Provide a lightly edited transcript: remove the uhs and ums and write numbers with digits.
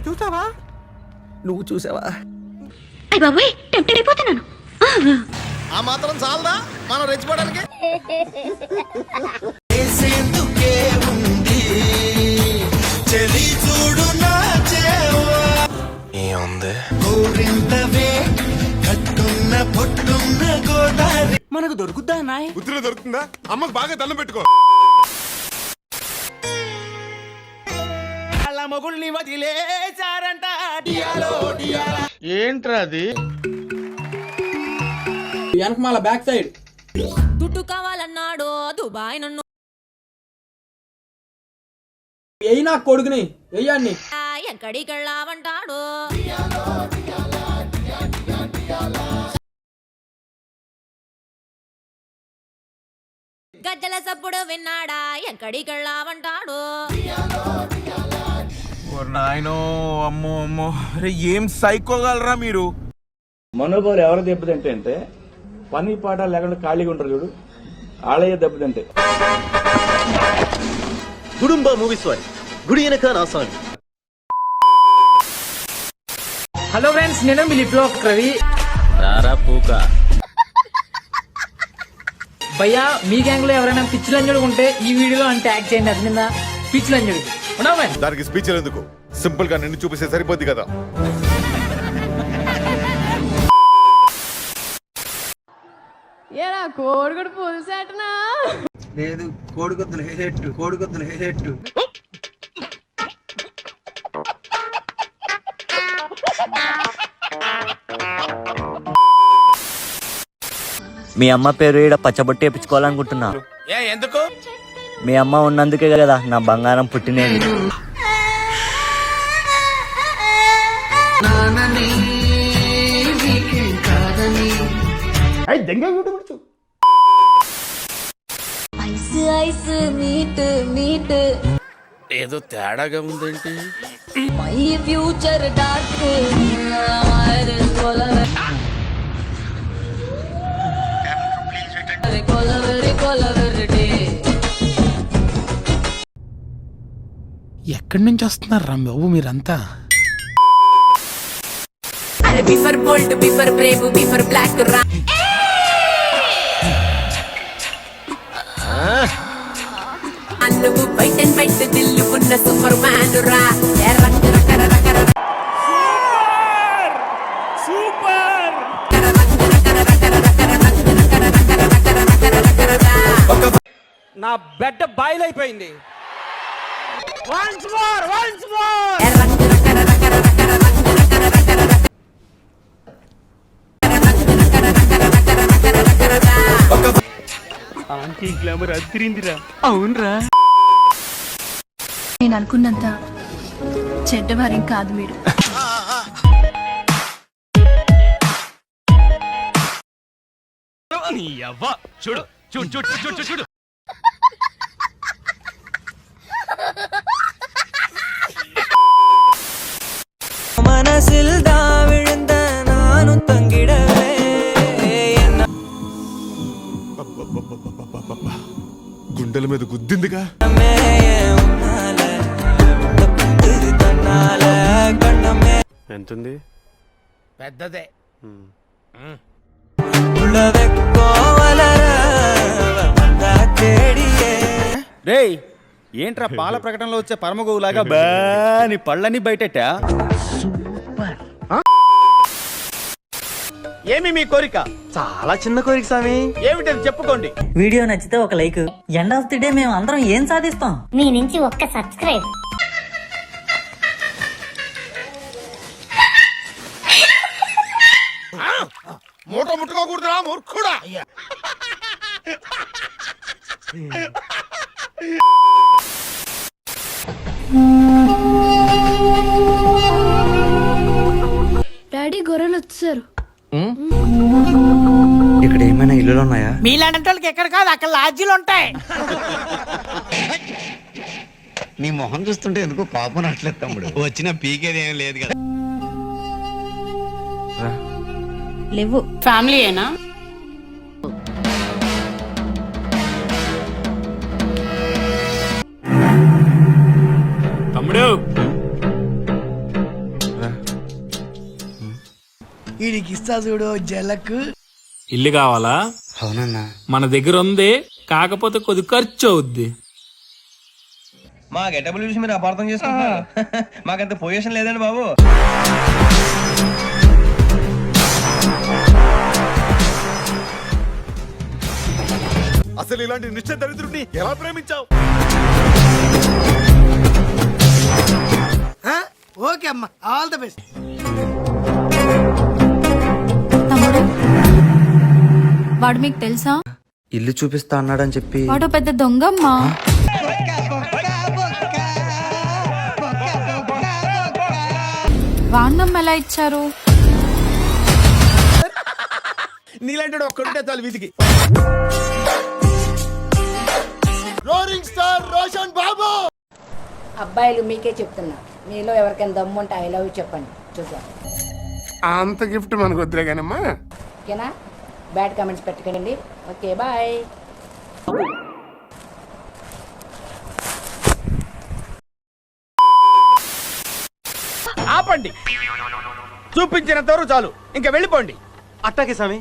చూసావా? నువ్వు చూసావా? అయ్య బాబోయ్, టెంప్టెడ్ అయిపోతున్నాను. ఆ మాత్రం చాలదా మనం రెచ్చిపోవడానికి? మనకు దొరుకుద్దా నాయ్? ఉత్తిలో దొరుకుతుందా? అమ్మకు బాగా దండం పెట్టుకో. వాళ్ళ మొగుల్ని వదిలేశారంట. ఏంట్రా అది? వెనకమాల బ్యాక్ సైడ్ దుడ్డు కావాలన్నాడు దుబాయ్ నన్ను ఎయ్యి నా కొడుకుని వెయ్యాన్ని ఎక్కడికెళ్ళావంటాడు. గజ్జల సప్పుడు విన్నాడా ఎక్కడికెళ్ళావంటాడు. నాయనో అమ్మో అమ్మో, అరే ఏం సైకోగలరా మీరు? మనోభావాలు ఎవరు దెబ్బతింటే అంటే పని పాట లేకుండా ఖాళీగా ఉంటారు చూడు, ఆలయ దెబ్బతింటే. గుడుంబ మూవీస్ వారి గుడి వెనక నాసాని. హలో ఫ్రెండ్స్, నేను మీ లిప్ లాక్ రవి. రారా పూక. భయ్యా, మీ గ్యాంగ్ లో ఎవరైనా పిచ్చి లంజుడు ఉంటే ఈ వీడియోలో ట్యాగ్ చేయండి. అది నింద పిచ్చి లంజుడికి ఉన్నావా? దానికి స్పీచ్ ఎందుకు? సింపుల్ గా నిన్ను చూపిస్తే సరిపోద్ది కదా. ఏరా కోడిగుడు పులుసేటనా? లేదు, కోడిగొద్దులు హెట్టు, కోడిగొద్దులు హెట్టు. మీ అమ్మ పేరు ఈడ పచ్చబొట్టి వేయించుకోవాలనుకుంటున్నా. ఎందుకు? మీ అమ్మ ఉన్నందుకే కదా నా బంగారం పుట్టినేది. ఐస్ మీట్ మీట్ ఏదో తేడాగా ఉందేంటి? మై ఫ్యూచర్ డార్క్ ఎక్కడి నుంచి వస్తున్నారు రా బాబు మీరంతా? బిఫర్ బోల్ట్ బిఫర్ బ్రేవ్ బిఫర్ బ్లాక్ రా. నువ్వు బయట బయట దిల్లుకున్న సూపర్ మ్యాన్ రా. నా బెడ్ బాయిల్ అయిపోయింది. ఆంటీ గ్లామర్ అదిరిందిరా. అవునరా, నేను అనుకున్నంత చెడ్డవారేం కాదు మీరు. చూడు చూడు చూడు చూడు చూడు. മനസ്സിൽ വിഴുந்த നാനും തങ്കിടവേ. గుండెల మీద గుద్దిందిగా. ఎంతుంది? పెద్దదే. రేయ్, ఏంట్రా పాల ప్రకటనలో వచ్చే పరమగోవులాగా బాని పళ్ళని బయటెట్టా? ఏమి మీ కోరిక? చాలా చిన్న కోరిక స్వామి. ఏమిటది చెప్పుకోండి. వీడియో నచ్చితే ఒక like. End of the day మేము అందరం ఏం సాధిస్తాం? మీ నుంచి ఒక్క సబ్స్క్రైబ్. మూట ముట్టుకోకూడదురా మూర్ఖుడా. డాడీ గొర్రెలు వచ్చారు. ఇక్కడ ఏమైనా ఇల్లులు ఉన్నాయా? మీలాంటి వాళ్ళకి ఎక్కడ కాదు, అక్కడ లాడ్జీలు ఉంటాయి. నీ మొహం చూస్తుంటే ఎందుకో కోపం రావట్లేదు తమ్ముడు. వచ్చిన పీకేది ఏం లేదు కదా. లేవు. ఫ్యామిలీ ఏనా? తమ్ముడు వీడికి ఇస్తా చూడు జలకు. ఇల్లు కావాలా? అవునన్నా. మన దగ్గర ఉంది, కాకపోతే కొద్ది ఖర్చు అవుద్ది. మా గెటబుల్ చూసి మీరు అపార్థం చేసుకుంటున్నారు. మాకంత పొజిషన్ లేదండి బాబు. అసలు ఇలాంటి నిశ్చయ దరిద్రుడిని ఎలా ప్రేమించావు? ఓకే అమ్మా, ఆల్ ద బెస్ట్. తమ్ముడు, వాడు మీకు తెలుసా? ఇల్లు చూపిస్తా అన్నాడని చెప్పి వాడు పెద్ద దొంగమ్మా. వాడినమ్మ ఎలా ఇచ్చారు? నీలాంటి ఒక్కడుంటే చాలు వీధికి. రోలింగ్ స్టార్ రోషన్ బాబు. అబ్బాయిలు మీకే చెప్తున్నా, మీలో ఎవరికైనా దమ్ముంటే ఐ లవ్ యూ చెప్పండి, చూద్దాం. అంత గిఫ్ట్ మనకు వద్దులే కానమ్మా. ఓకేనా? బ్యాడ్ కామెంట్స్ పెట్టకండి. Okay, bye. ఆపండి, చూపించినంత వరకు చాలు, ఇంకా వెళ్ళిపోండి. అట్టాకే స్వామి.